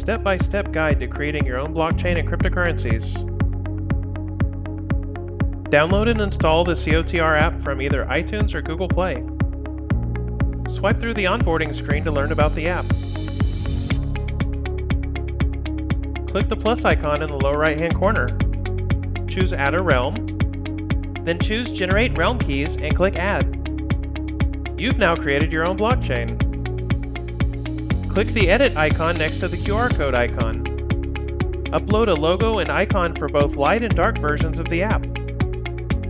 step-by-step guide to creating your own blockchain and cryptocurrencies. Download and install the COTR app from either iTunes or Google Play. Swipe through the onboarding screen to learn about the app. Click the plus icon in the lower right-hand corner. Choose Add a Realm, then choose Generate Realm Keys and click Add. You've now created your own blockchain. Click the Edit icon next to the QR code icon. Upload a logo and icon for both light and dark versions of the app.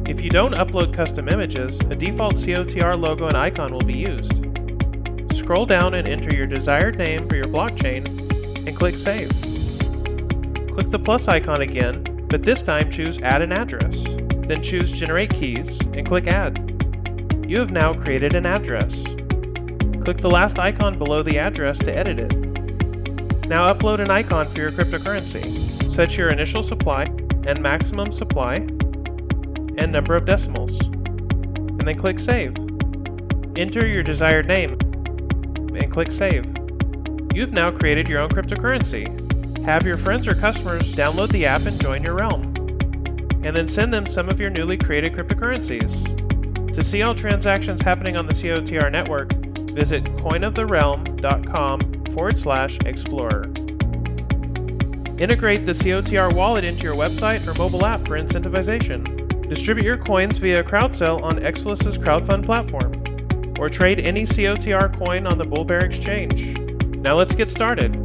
If you don't upload custom images, a default COTR logo and icon will be used. Scroll down and enter your desired name for your blockchain and click Save. Click the plus icon again, but this time choose Add an Address. Then choose Generate Keys and click Add. You have now created an address. Click the last icon below the address to edit it. Now upload an icon for your cryptocurrency. Set your initial supply and maximum supply and number of decimals, and then click Save. Enter your desired name and click Save. You've now created your own cryptocurrency. Have your friends or customers download the app and join your realm, and then send them some of your newly created cryptocurrencies. To see all transactions happening on the COTR network, visit coinoftherealm.com/explorer. Integrate the COTR wallet into your website or mobile app for incentivization. Distribute your coins via crowd sale on Exelis's crowdfund platform, or trade any COTR coin on the Bullbearex exchange. Now let's get started.